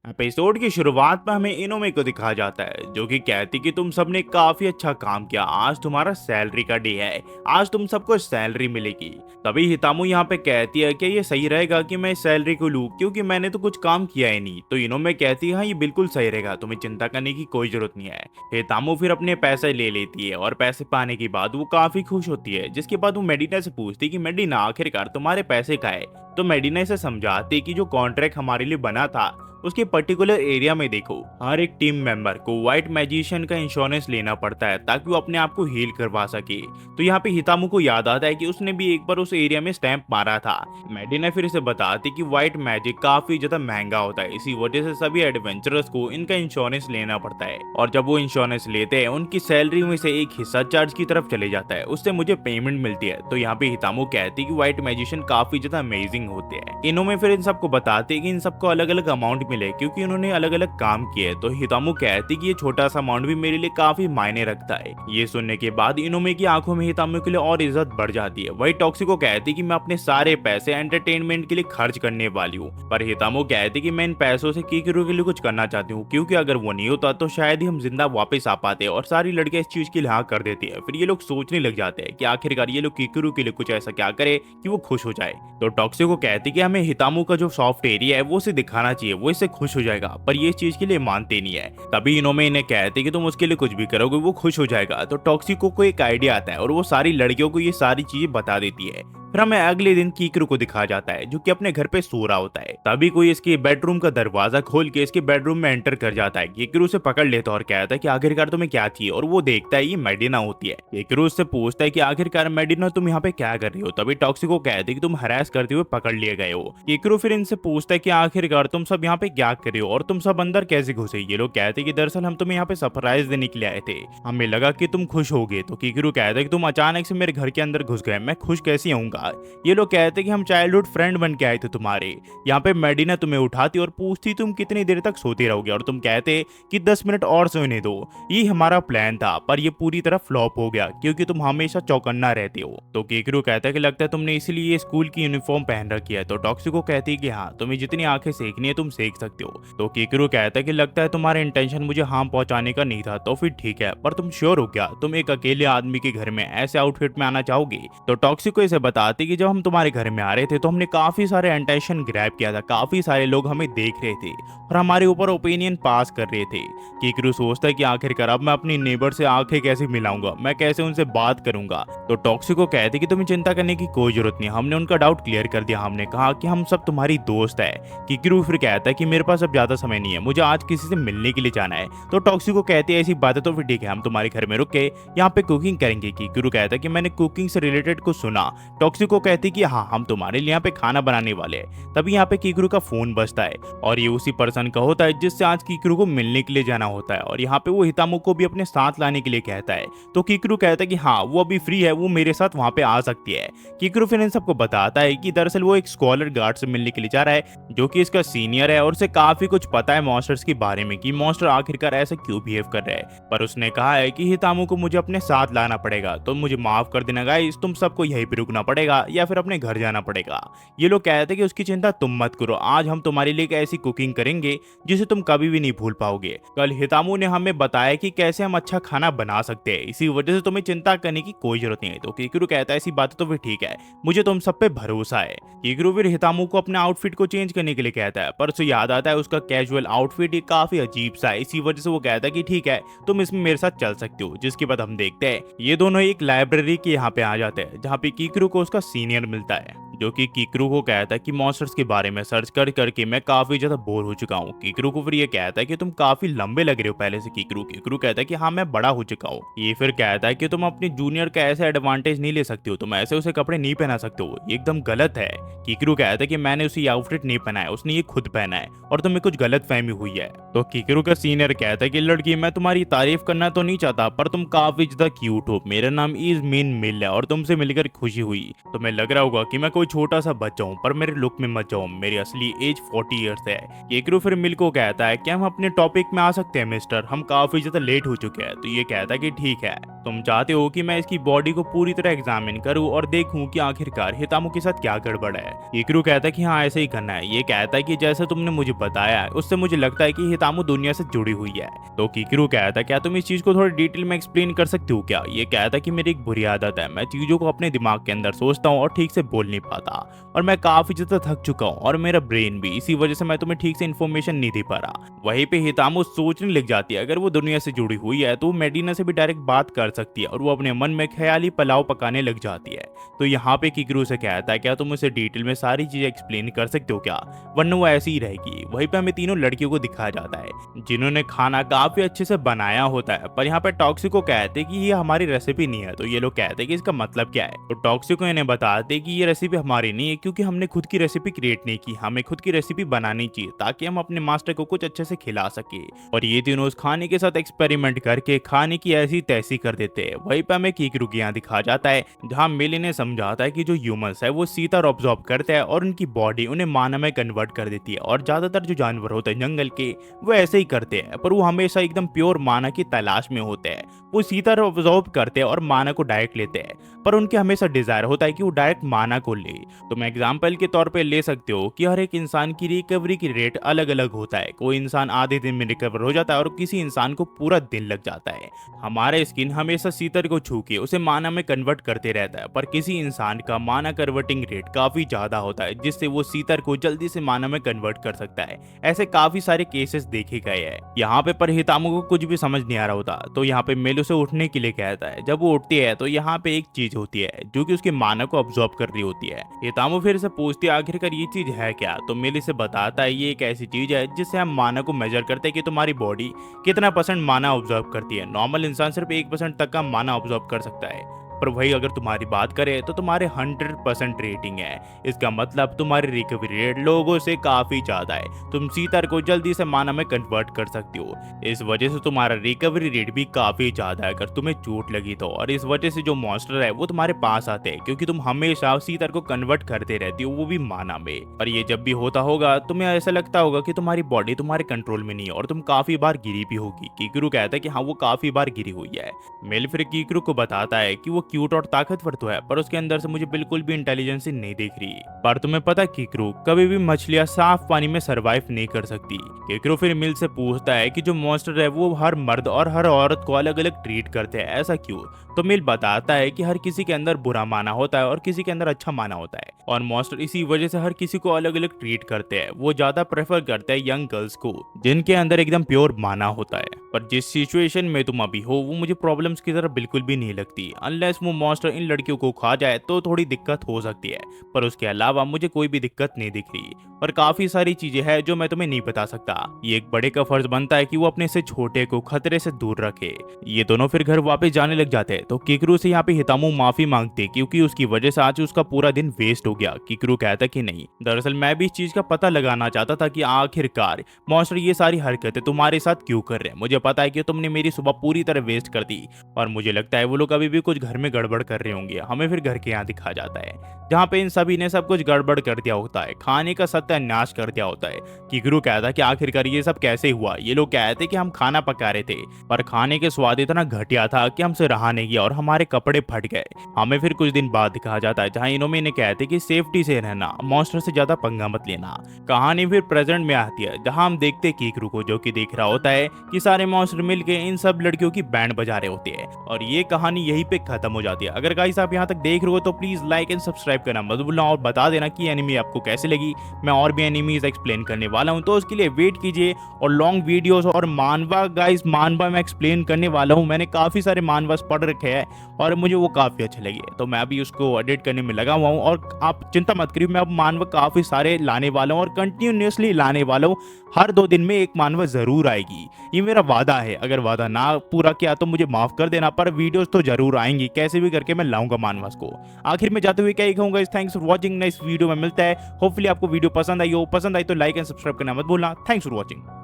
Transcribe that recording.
Episode की शुरुआत में हमें इनोमे को दिखाया जाता है जो कि कहती कि तुम सबने काफी अच्छा काम किया, आज तुम्हारा सैलरी का डे है, आज तुम सबको सैलरी मिलेगी। तभी हितामू यहाँ पे कहती है कि ये सही रहेगा कि मैं इस सैलरी को लूं क्योंकि मैंने तो कुछ काम किया ही नहीं। तो इनोमे कहती है हाँ ये बिल्कुल सही रहेगा, तुम्हें चिंता करने की कोई जरूरत नहीं है। हितामू फिर अपने पैसे ले लेती है और पैसे पाने के बाद वो काफी खुश होती है, जिसके बाद वो मेडिना से पूछती कि मेडिना आखिरकार तुम्हारे पैसे का है। तो मेडिना इसे समझाती कि जो कॉन्ट्रैक्ट हमारे लिए बना था उसके पर्टिकुलर एरिया में देखो, हर एक टीम मेंबर को व्हाइट मैजिशियन का इंश्योरेंस लेना पड़ता है ताकि वो अपने आप को हील करवा सके। तो यहाँ पे हितामू को याद आता है कि उसने भी एक बार उस एरिया में स्टैंप मारा था। मेडिना फिर इसे बताती कि व्हाइट मैजिक काफी ज्यादा महंगा होता है, इसी वजह से सभी एडवेंचरर्स को इनका इंश्योरेंस लेना पड़ता है और जब वो इंश्योरेंस लेते हैं उनकी सैलरी में से एक हिस्सा चर्च की तरफ चले जाता है, उससे मुझे पेमेंट मिलती है। तो यहाँ पे हितामू कहती है कि व्हाइट मैजिशियन काफी ज्यादा अमेजिंग होते हैं। इनोमे फिर इन सबको बताते कि इन सबको अलग अलग अमाउंट मिले क्योंकि उन्होंने अलग अलग काम किए। तो हितामू कहती कि ये छोटा सा अमाउंट भी मेरे लिए काफी मायने रखता है। ये सुनने के बाद इनोमे की आंखों में हितामू के लिए और इज्जत बढ़ जाती है। वही टॉक्सिको कहती कि मैं अपने सारे पैसे एंटरटेनमेंट के लिए खर्च करने वाली हूँ, पर हितामू कहती कि मैं इन पैसों से कीकरू के लिए कुछ करना चाहती हूँ क्योंकि अगर वो नहीं होता तो शायद ही हम जिंदा वापस आ पाते। और सारी लड़कियां इस चीज के लिए हाँ कर देती है। फिर ये लोग सोचने लग जाते हैं कि आखिरकार ये लोग कीकरू के लिए कुछ ऐसा क्या करे कि वो खुश हो जाए। तो टॉक्सिको कहती कि हमें हितामू का जो सॉफ्ट एरिया है वो उसे दिखाना चाहिए, वो इससे खुश हो जाएगा, पर ये इस चीज के लिए मानते नहीं है। तभी इनोमे इन्हें कहते कि तुम उसके लिए कुछ भी करोगे वो खुश हो जाएगा। तो टॉक्सिको को एक आइडिया आता है और वो सारी लड़कियों को ये सारी चीजें बता देती है। फिर हमें अगले दिन कीकरू को दिखाया जाता है जो कि अपने घर पे सो रहा होता है। तभी कोई इसके बेडरूम का दरवाजा खोल के इसके बेडरूम में एंटर कर जाता है। कीकरू उसे पकड़ लेता है और कहता है कि आखिरकार तुम्हें क्या चाहिए, और वो देखता है ये मेडिना होती है। कीकरू उससे पूछता है कि आखिरकार मेडिना तुम यहाँ पे क्या कर रही हो। तभी टॉक्सिको कहते हैं कि तुम हरास करते हुए पकड़ लिए गए हो। कीकरू फिर इनसे पूछता है कि आखिरकार तुम सब यहाँ पे क्या कर रहे हो और तुम सब अंदर कैसे घुसे। ये लोग कहते हैं कि दरअसल हम तुम्हें यहाँ पे सरप्राइज देने के लिए आए थे, हमें लगा कि तुम खुश होगे। तो कीकरू कहता है कि तुम अचानक से मेरे घर के अंदर घुस गए, मैं खुश कैसे होऊंगा। ये लोग कहते हैं कि हम चाइल्डहुड फ्रेंड बन के आए थे तुम्हारे यहाँ पे। मेडिना तुम्हें उठाती और पूछती तुम कितनी देर तक सोते रहोगे, और तुम कहते कि 10 मिनट और सोने दो। ये हमारा प्लान था पर ये पूरी तरह फ्लॉप हो गया क्योंकि तुम हमेशा चौकन्ना रहते हो। तो केकरू कहता है कि लगता है तुमने इसीलिए ये स्कूल की यूनिफॉर्म पहन रखी है। तो टॉक्सिको कहती है कि हाँ, तुम्हें जितनी आंखें सेकनी है तुम सेक सकते हो। तो केकरू कहता है कि लगता है तुम्हारा इंटेंशन मुझे हार्म पहुंचाने का नहीं था। तो फिर ठीक है, पर तुम श्योर हो क्या तुम एक अकेले आदमी के घर में ऐसे आउटफिट में आना चाहोगे। तो टॉक्सिको इसे बताती कि जब हम तुम्हारे घर में आ रहे थे तो हमने काफी सारे अटेंशन ग्रैब किया था, काफी सारे लोग हमें देख रहे थे और हमारे ऊपर ओपिनियन पास कर रहे थे। कीकरू सोचता है कि आखिरकार अब मैं अपनी नेबर से आंखें कैसे मिलाऊंगा, मैं कैसे उनसे बात करूंगा। तो टॉक्सिको कहती कि तुम्हें चिंता करने की कोई जरूरत नहीं, हमने उनका डाउट क्लियर कर दिया, हमने कहा कि हम सब तुम्हारी दोस्त है। कीकरू फिर कहता है कि मेरे पास अब ज्यादा समय नहीं है, मुझे आज किसी से मिलने के लिए जाना है। तो टॉक्सिको कहती है ऐसी बात है तो फिर ठीक है, हम तुम्हारे घर में रुक के यहाँ पे कुकिंग करेंगे। कीकरू कहता है कि मैंने कुकिंग से रिलेटेड कुछ सुना। टॉक्सिको कहती कि हाँ, हम तुम्हारे लिए यहाँ पे खाना बनाने वाले हैं। तभी यहाँ पे कीकरू का फोन बजता है और ये उसी पर्सन का होता है जिससे आज कीकरू को मिलने के लिए जाना होता है, और यहाँ पे वो हितामू को भी अपने साथ लाने के लिए कहता है। तो कीकरू कहता है कि हाँ, वो अभी फ्री है, वो मेरे साथ वहाँ पे आ सकती है। कीकरू फिर इन सबको बताता है कि दरअसल वो एक स्कॉलर गार्ड से मिलने के लिए जा रहा है जो कि इसका सीनियर है और उसे काफी कुछ पता है मॉन्स्टर्स के बारे में कि मॉन्स्टर आखिरकार ऐसे क्यों बिहेव कर रहे हैं। पर उसने कहा है कि हितामू को मुझे अपने साथ लाना पड़ेगा। तो मुझे माफ कर देना गाइस, तुम सबको यहीं पे रुकना पड़ेगा या फिर अपने घर जाना पड़ेगा। ये लोग कहते हैं कि उसकी चिंता तुम मत करो, आज हम तुम्हारे लिए एक ऐसी कुकिंग करेंगे जिसे तुम कभी भी नहीं भूल पाओगे। कल हितामू ने हमें बताया कि कैसे हम अच्छा खाना बना सकते हैं, इसी वजह से तुम्हें चिंता करने की कोई जरूरत नहीं है। तो कीकरू कहता है ऐसी बात तो फिर ठीक है, मुझे तुम सब पे भरोसा है। कीकरू फिर हितामू को अपने आउटफिट को चेंज करने के लिए कहता है, पर उसे याद आता है उसका कैजुअल आउटफिट काफी अजीब सा है, इसी वजह से वो कहता है कि ठीक है, तुम इसमें मेरे साथ चल सकते हो। जिसके बाद हम देखते हैं ये दोनों एक लाइब्रेरी के यहाँ पे आ जाते हैं जहाँ पे कीकरू को उसका सीनियर मिलता है जो कि कीकरू को कहता है कि मॉन्स्टर्स के बारे में सर्च कर करके मैं काफी ज्यादा बोर हो चुका हूँ। कीकरू को फिर ये कहता है कि तुम काफी लंबे लग रहे हो पहले से। कीकरू कहता है कि हाँ, मैं बड़ा हो चुका हूँ। ये फिर कहता है कि तुम अपने जूनियर का ऐसे एडवांटेज नहीं ले सकते हो, तुम ऐसे उसे कपड़े नहीं पहना सकते हो, ये एकदम गलत है। कीकरू कहता है कि मैंने उसे आउटफिट नहीं पहना है, उसने ये खुद पहना है और तुम्हें कुछ गलत फहमी हुई है। तो कीकरू का सीनियर कहता है कि लड़की, मैं तुम्हारी तारीफ करना तो नहीं चाहता पर तुम काफी ज्यादा क्यूट हो, मेरा नाम इज मीन मिल है और तुमसे मिलकर खुशी हुई। तुम्हें लग रहा होगा कि मैं कोई छोटा सा बच्चा हूँ, पर मेरे लुक में मत जाओ, मेरी असली एज 40 इयर्स है। कीकरू फिर मिल को कहता है कि हम अपने टॉपिक में आ सकते हैं मिस्टर, हम काफी ज्यादा लेट हो चुके हैं। तो ये कहता है कि ठीक है। तुम चाहते हो कि मैं इसकी बॉडी को पूरी तरह एग्जामिन करूं और देखूं कि आखिरकार हितामु के साथ क्या गड़बड़ है। किकरू कहता है कि हाँ ऐसे ही करना है। ये कहता है कि जैसे तुमने मुझे बताया है उससे मुझे लगता है कि हितामु दुनिया से जुड़ी हुई है। तो किकरू कहता है क्या तुम इस चीज को थोड़ी डिटेल में एक्सप्लेन कर सकते हो क्या। ये कहता है कि मेरी एक बुरी आदत है, मैं चीजों को अपने दिमाग के अंदर सोचता हूँ और ठीक से बोल नहीं पाता, और मैं काफी ज्यादा थक चुका हूँ और मेरा ब्रेन भी, इसी वजह से मैं तुम्हें ठीक से इन्फॉर्मेशन नहीं दे पा रहा। वहीं पे हितामु सोचने लग जाती है अगर वो दुनिया से जुड़ी हुई है तो वो मेडिना से भी डायरेक्ट बात कर सकती है, और वो अपने मन में ख्याली पुलाव पकाने लग जाती है। तो यहाँ पे किकरू से कहता है क्या तुम उसे डिटेल में सारी चीजें एक्सप्लेन कर सकते हो क्या, वरना वो ऐसी ही रहेगी। वहीं पे हमें तीनों लड़कियों को दिखाया जाता है जिन्होंने खाना काफी अच्छे से बनाया होता है, पर यहाँ पे टॉक्सिको कहते हैं कि ये हमारी रेसिपी नहीं है। तो ये लोग कहते हैं कि इसका मतलब क्या है। तो टॉक्सिको इन्हें बताते हैं कि ये रेसिपी हमारी नहीं है क्योंकि हमने खुद की रेसिपी क्रिएट नहीं की, हमें खुद की रेसिपी बनानी चाहिए ताकि हम अपने मास्टर को कुछ अच्छे से खिला सके। और ये तीनों उस खाने के साथ एक्सपेरिमेंट करके खाने की ऐसी तैसी कर देते हैं। वहीं पे हमें किकरू की यहाँ दिखा जाता है जहाँ मिली ने समझाता है कि जो ह्यूमंस है वो सीता ऑब्जॉर्व करते हैं और उनकी बॉडी उन्हें माना में कन्वर्ट कर देती है, और ज्यादातर जो जानवर होते हैं जंगल के वो ऐसे ही करते हैं, पर वो हमेशा एकदम प्योर माना की तलाश में होते हैं। वो सीता ऑब्जॉर्व करते हैं और माना को डायरेक्ट लेते हैं, पर उनके हमेशा डिजायर होता है कि वो डायरेक्ट माना को ले। तो मैं एग्जाम्पल के तौर पे ले सकते हो कि हर एक इंसान की रिकवरी की रेट अलग अलग होता है। कोई इंसान आधे दिन में रिकवर हो जाता है और किसी इंसान को पूरा दिन लग जाता है। हमारा स्किन हमेशा सीतर को छू के उसे माना में कन्वर्ट करते रहता है, पर किसी इंसान का माना कन्वर्टिंग रेट काफी ज्यादा होता है जिससे वो सीतर को जल्दी से माना में कन्वर्ट कर सकता है। ऐसे काफी सारे केसेस देखे गए हैं यहाँ पे। पर हितामु को कुछ भी समझ नहीं आ रहा होता, तो यहाँ पे मेलू से उठने के लिए कहता है। जब वो उठती है तो यहाँ पे एक चीज होती है जो कि उसके माना को ऑब्जॉर्व कर रही होती है। हितामु फिर से पूछती है आखिरकार ये चीज है क्या। तो मेली से बताता है ये एक ऐसी चीज है जिससे हम माना को मेजर करते हैं कि तुम्हारी बॉडी कितना % माना ऑब्जॉर्व करती है। नॉर्मल इंसान सिर्फ 1% तक का माना ऑब्जॉर्व कर सकता है, पर वही अगर तुम्हारी बात करें तो तुम्हारे 100% रेटिंग है। इसका मतलब तुम्हारी रिकवरी रेट लोगों से काफी ज्यादा है, तुम सीतर को जल्दी से माना में कन्वर्ट कर सकती हो। इस वजह से तुम्हारा रिकवरी रेट भी काफी ज्यादा है अगर तुम्हें चोट लगी तो। और इस वजह से जो मॉन्स्टर है वो तुम्हारे पास आते हैं क्योंकि तुम हमेशा सीतर को कन्वर्ट करते रहती हो, वो भी माना में। और ये जब भी होता होगा तुम्हें ऐसा लगता होगा कि तुम्हारी बॉडी तुम्हारे कंट्रोल में नहीं है और तुम काफी बार गिरी भी होगी। किकरू कहता है कि हाँ वो काफी बार गिरी हुई है। मेल फिर किकरू को बताता है कि वो क्यूट और ताकतवर तो है, पर उसके अंदर से मुझे बिल्कुल भी इंटेलिजेंस नहीं दिख रही। पर तुम्हें पता है किकरू, कभी भी मछलियां साफ पानी में सरवाइव नहीं कर सकती। किकरू फिर मिल से पूछता है कि जो मॉन्स्टर है वो हर मर्द और हर औरत को अलग अलग ट्रीट करते हैं, ऐसा क्यों। तो मिल बताता है कि हर किसी के अंदर बुरा माना होता है और किसी के अंदर अच्छा माना होता है, और मॉन्स्टर इसी वजह से हर किसी को अलग अलग ट्रीट करते हैं। वो ज्यादा प्रेफर करते हैं यंग गर्ल्स को जिनके अंदर एकदम प्योर माना होता है। पर जिस सिचुएशन में तुम अभी हो वो मुझे प्रॉब्लम्स की तरह बिल्कुल भी नहीं लगती। अनलेस वो मॉन्स्टर इन लड़कियों को खा जाए तो थोड़ी दिक्कत हो सकती है, पर उसके अलावा मुझे कोई भी दिक्कत नहीं दिख रही। और काफी सारी चीजें हैं जो मैं तुम्हें नहीं बता सकता। ये एक बड़े का फर्ज बनता है कि वो अपने से छोटे को खतरे से दूर रखे। ये दोनों फिर घर वापस जाने लग जाते हैं। तो किकरू से यहाँ पे हितामु माफी मांगते क्योंकि उसकी वजह से आज उसका पूरा दिन वेस्ट हो गया। किकरू कहता कि नहीं, दरअसल मैं भी इस चीज का पता लगाना चाहता था कि आखिरकार मॉन्स्टर ये सारी हरकतें तुम्हारे साथ क्यों कर रहे हैं। मुझे पता है कि तुमने मेरी सुबह पूरी तरह वेस्ट कर दी, और मुझे लगता है वो लोग अभी भी कुछ घर में गड़बड़ कर रहे होंगे। हमें फिर घर के यहाँ दिखा जाता है जहाँ पे इन सभी ने सब कुछ गड़बड़ कर दिया होता है, खाने का सत्यानाश कर दिया होता है। किकरू कहता कि आखिरकार ये सब कैसे हुआ। ये लोग कहते कि हम खाना पका रहे थे, पर खाने के स्वाद इतना घटिया था कि हमसे रहा नहीं गया और हमारे कपड़े फट गए। हमें फिर कुछ दिन बाद दिखाया जाता है जहाँ इन्होंने इन्हें कहते कि सेफ्टी से रहना, मॉन्स्टर से ज्यादा पंगा मत लेना। कहानी फिर प्रेजेंट में आती है जहाँ हम देखते किकरू को जो कि देख रहा होता है कि सारे मॉन्स्टर मिलके इन सब लड़कियों की बैंड बजा रहे होते हैं, और ये कहानी यहीं पे खत्म हो जाती है। अगर गाइस आप यहाँ तक देख रहे हो तो प्लीज लाइक एंड सब्सक्राइब करना मत भूलना, और बता देना कि एनिमी आपको कैसे लगी। मैं और भी एनिमीज एक्सप्लेन करने वाला हूँ, तो उसके लिए वेट कीजिए। और लॉन्ग वीडियोस और मानवा गाइस, मानवा मैं एक्सप्लेन करने वाला हूँ। मैंने काफी सारे मानवास पढ़ रखे हैं और मुझे वो काफी अच्छे लगे, तो मैं अभी उसको एडिट करने में लगा हुआ हूँ। और आप चिंता मत करिए, मैं अब मानवा काफी सारे लाने वाला हूँ और कंटिन्यूसली लाने वाला हूँ। हर 2 दिन में एक मानवा जरूर आएगी, ये मेरा वादा है। अगर वादा ना पूरा किया तो मुझे माफ कर देना, पर वीडियोस तो जरूर आएंगी, कैसे भी करके मैं लाऊंगा मानवास को। आखिर में जाते हुए क्या ही कहूंगा, thanks for watching. Next video में मिलता है। होपफुली आपको वीडियो पसंद आई हो, पसंद आई तो लाइक एंड सब्सक्राइब करना मत भूलना। Thanks for watching.